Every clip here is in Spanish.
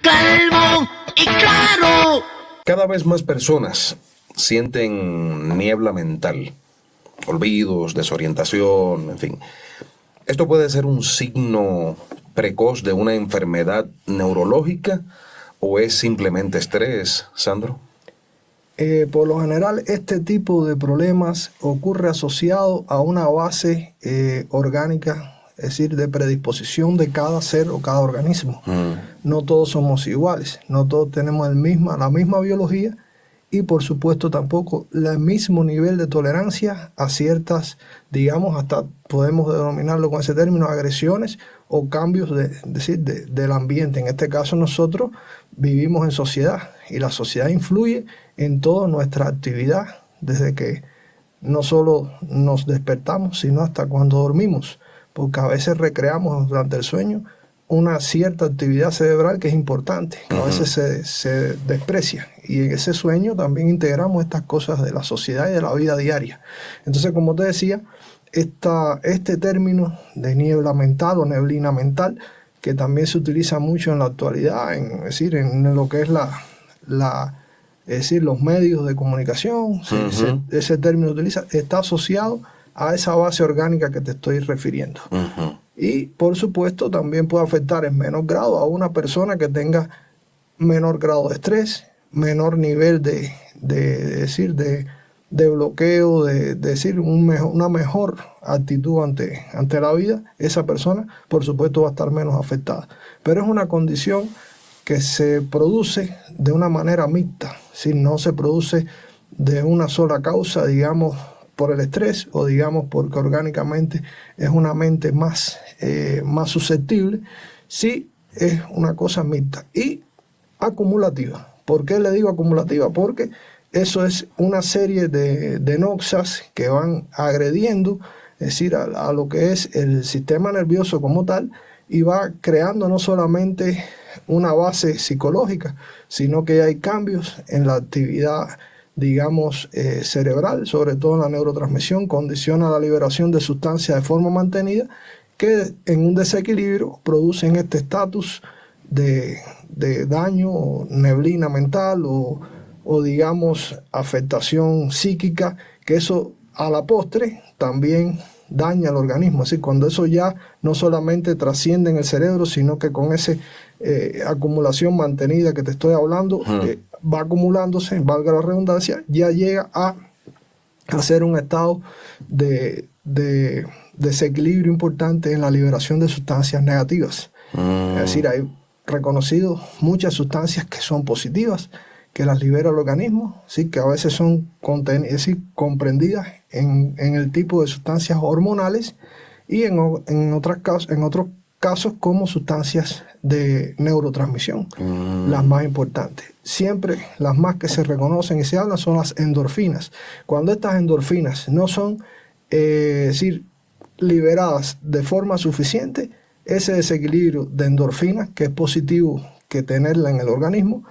calvo y claro. Cada vez más personas sienten niebla mental, olvidos, desorientación, en fin. ¿Esto puede ser un signo precoz de una enfermedad neurológica o es simplemente estrés, Sandro? Por lo general, este tipo de problemas ocurre asociado a una base orgánica, es decir, de predisposición de cada ser o cada organismo. No todos somos iguales, no todos tenemos la misma biología y por supuesto tampoco el mismo nivel de tolerancia a ciertas, digamos, hasta podemos denominarlo con ese término, agresiones o cambios del ambiente. En este caso nosotros vivimos en sociedad y la sociedad influye en toda nuestra actividad, desde que no solo nos despertamos, sino hasta cuando dormimos, porque a veces recreamos durante el sueño una cierta actividad cerebral que es importante, que a veces se desprecia. Y en ese sueño también integramos estas cosas de la sociedad y de la vida diaria. Entonces, como te decía, este término de niebla mental o neblina mental, que también se utiliza mucho en la actualidad, es decir, en lo que es los medios de comunicación, ese término está asociado a esa base orgánica que te estoy refiriendo. Y por supuesto también puede afectar en menor grado a una persona que tenga menor grado de estrés, menor nivel de bloqueo, una mejor actitud ante la vida. Esa persona por supuesto va a estar menos afectada. Pero es una condición que se produce de una manera mixta, si no se produce de una sola causa, digamos, por el estrés o digamos porque orgánicamente es una mente más susceptible, sí es una cosa mixta y acumulativa. ¿Por qué le digo acumulativa? Porque eso es una serie de noxas que van agrediendo, es decir, a lo que es el sistema nervioso como tal, y va creando no solamente una base psicológica, sino que hay cambios en la actividad, digamos, cerebral, sobre todo en la neurotransmisión, condiciona la liberación de sustancias de forma mantenida que en un desequilibrio producen este estatus de daño o neblina mental o digamos afectación psíquica, que eso a la postre también daña al organismo. Así, cuando eso ya no solamente trasciende en el cerebro, sino que con esa acumulación mantenida que te estoy hablando, va acumulándose, valga la redundancia, ya llega a hacer un estado de desequilibrio importante en la liberación de sustancias negativas. Es decir, hay reconocido muchas sustancias que son positivas, que las libera el organismo, ¿sí? Que a veces son comprendidas en el tipo de sustancias hormonales y en otros casos como sustancias de neurotransmisión, las más importantes. Siempre las más que se reconocen y se hablan son las endorfinas. Cuando estas endorfinas no son liberadas de forma suficiente, ese desequilibrio de endorfinas, que es positivo que tenerla en el organismo,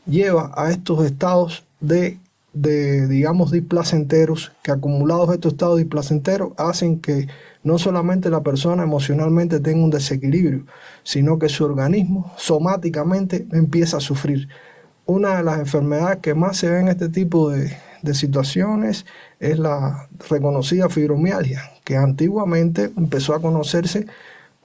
lleva a estos estados digamos, displacenteros, que acumulados estos estados displacenteros hacen que no solamente la persona emocionalmente tenga un desequilibrio, sino que su organismo somáticamente empieza a sufrir. Una de las enfermedades que más se ve en este tipo de situaciones es la reconocida fibromialgia, que antiguamente empezó a conocerse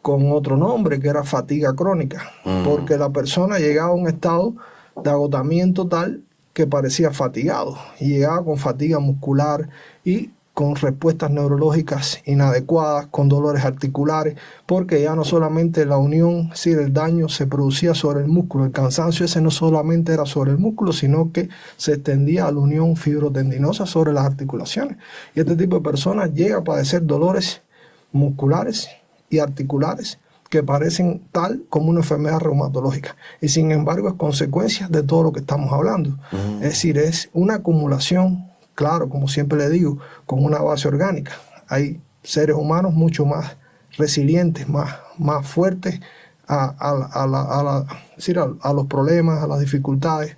con otro nombre, que era fatiga crónica, porque la persona llegaba a un estado de agotamiento tal que parecía fatigado, y llegaba con fatiga muscular y con respuestas neurológicas inadecuadas, con dolores articulares, porque ya no solamente la unión, el daño se producía sobre el músculo, el cansancio ese no solamente era sobre el músculo, sino que se extendía a la unión fibrotendinosa sobre las articulaciones. Y este tipo de personas llega a padecer dolores musculares y articulares que parecen tal como una enfermedad reumatológica, y sin embargo es consecuencia de todo lo que estamos hablando. Es decir, es una acumulación, claro, como siempre le digo, con una base orgánica. Hay seres humanos mucho más resilientes, más fuertes a los problemas, a las dificultades.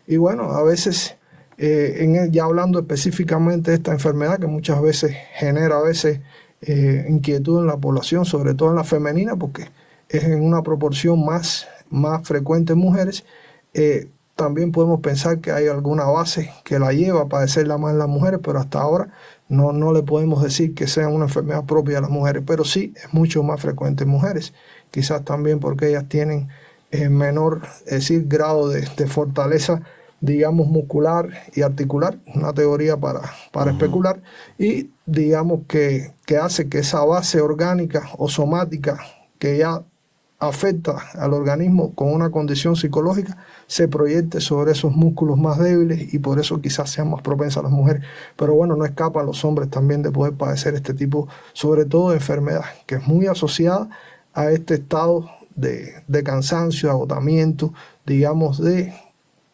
Y bueno, a veces, ya hablando específicamente de esta enfermedad, que muchas veces genera inquietud en la población, sobre todo en la femenina, porque es en una proporción más más frecuente en mujeres. También podemos pensar que hay alguna base que la lleva a padecerla más en las mujeres, pero hasta ahora no le podemos decir que sea una enfermedad propia de las mujeres, pero sí es mucho más frecuente en mujeres, quizás también porque ellas tienen menor, es decir, grado de fortaleza, digamos, muscular y articular, una teoría para especular, y digamos que hace que esa base orgánica o somática que ya afecta al organismo con una condición psicológica se proyecte sobre esos músculos más débiles y por eso quizás sean más propensas las mujeres. Pero bueno, no escapa a los hombres también de poder padecer este tipo, sobre todo de enfermedad, que es muy asociada a este estado de cansancio, agotamiento, digamos, de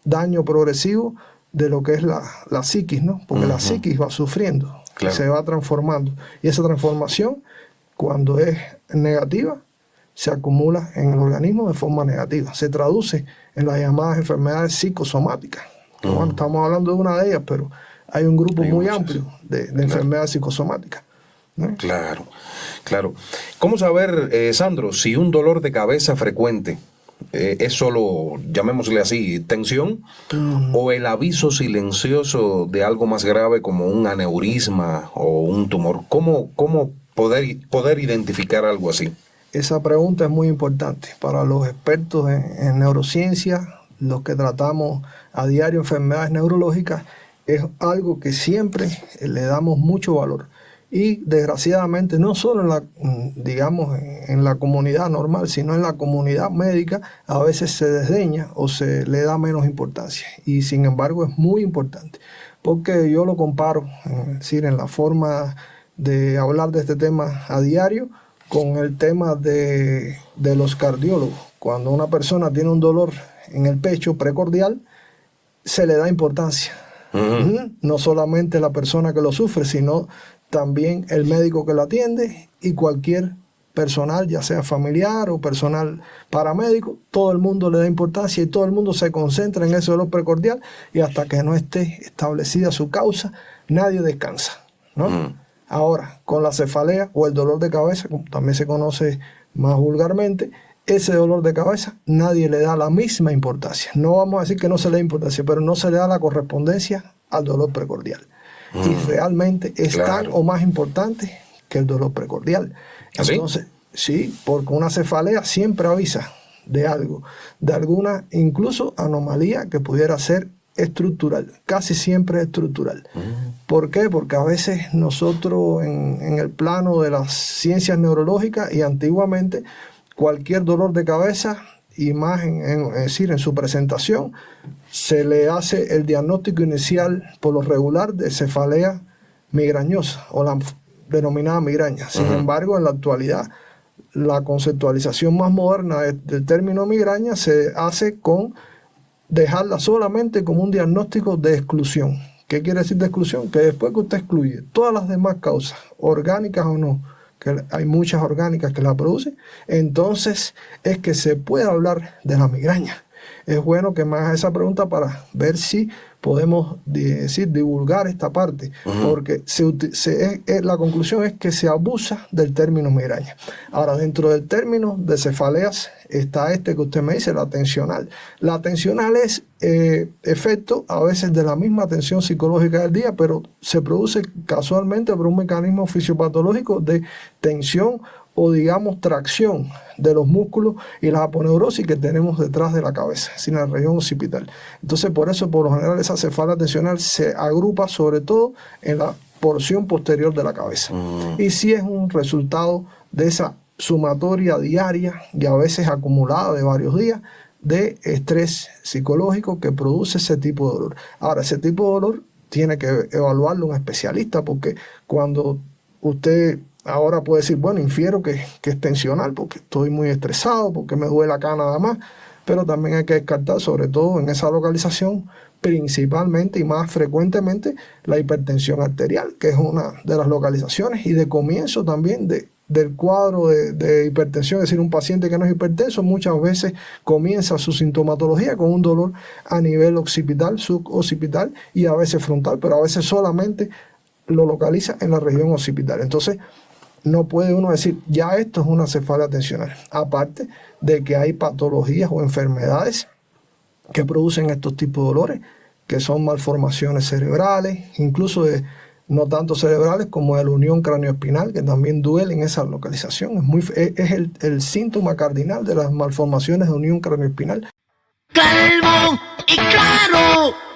daño progresivo de lo que es la psiquis, ¿no? Porque la psiquis va sufriendo, Claro. se va transformando. Y esa transformación, cuando es negativa, se acumula en el organismo de forma negativa. Se traduce en las llamadas enfermedades psicosomáticas. Que, bueno, estamos hablando de una de ellas, pero hay un grupo Hay muy muchas. amplio de enfermedades psicosomáticas, ¿no? Claro, claro. ¿Cómo saber, Sandro, si un dolor de cabeza frecuente es solo, llamémosle así, tensión, o el aviso silencioso de algo más grave como un aneurisma o un tumor? ¿Cómo poder identificar algo así? Esa pregunta es muy importante para los expertos en neurociencia, los que tratamos a diario enfermedades neurológicas. Es algo que siempre le damos mucho valor. Y desgraciadamente no solo digamos, en la comunidad normal, sino en la comunidad médica a veces se desdeña o se le da menos importancia. Y sin embargo es muy importante, porque yo lo comparo, es decir, en la forma de hablar de este tema a diario, con el tema de los cardiólogos. Cuando una persona tiene un dolor en el pecho precordial, se le da importancia. No solamente la persona que lo sufre, sino también el médico que lo atiende y cualquier personal, ya sea familiar o personal paramédico, todo el mundo le da importancia y todo el mundo se concentra en ese dolor precordial y hasta que no esté establecida su causa, nadie descansa, ¿no? Ahora, con la cefalea o el dolor de cabeza, como también se conoce más vulgarmente, ese dolor de cabeza nadie le da la misma importancia. No vamos a decir que no se le da importancia, pero no se le da la correspondencia al dolor precordial. Y realmente es tan o más importante que el dolor precordial. ¿Así? Entonces, sí, porque una cefalea siempre avisa de algo, de alguna incluso anomalía que pudiera ser estructural, casi siempre estructural. ¿Por qué? Porque a veces nosotros en el plano de las ciencias neurológicas y antiguamente cualquier dolor de cabeza y más es decir, en su presentación se le hace el diagnóstico inicial por lo regular de cefalea migrañosa o la denominada migraña. Sin embargo, en la actualidad la conceptualización más moderna del término migraña se hace con dejarla solamente como un diagnóstico de exclusión. ¿Qué quiere decir de exclusión? Que después que usted excluye todas las demás causas, orgánicas o no, que hay muchas orgánicas que la producen, entonces es que se puede hablar de la migraña. Es bueno que me hagas esa pregunta para ver si podemos divulgar esta parte, porque la conclusión es que se abusa del término migraña. Ahora, dentro del término de cefaleas está este que usted me dice, la tensional. La tensional es efecto a veces de la misma tensión psicológica del día, pero se produce casualmente por un mecanismo fisiopatológico de tensión o digamos tracción de los músculos y la aponeurosis que tenemos detrás de la cabeza, sin la región occipital. Entonces por eso por lo general esa cefalea tensional se agrupa sobre todo en la porción posterior de la cabeza. Y si es un resultado de esa sumatoria diaria y a veces acumulada de varios días de estrés psicológico que produce ese tipo de dolor. Ahora, ese tipo de dolor tiene que evaluarlo un especialista, porque cuando usted ahora puede decir, bueno, infiero que es tensional porque estoy muy estresado, porque me duele acá nada más, pero también hay que descartar, sobre todo en esa localización, principalmente y más frecuentemente la hipertensión arterial, que es una de las localizaciones y de comienzo también del cuadro de hipertensión. Es decir, un paciente que no es hipertenso muchas veces comienza su sintomatología con un dolor a nivel occipital, suboccipital y a veces frontal, pero a veces solamente lo localiza en la región occipital. Entonces, no puede uno decir, ya esto es una cefalea tensional. Aparte de que hay patologías o enfermedades que producen estos tipos de dolores, que son malformaciones cerebrales, incluso no tanto cerebrales como de la unión craneoespinal, que también duele en esa localización. Es el síntoma cardinal de las malformaciones de unión craneoespinal. Calvo y claro.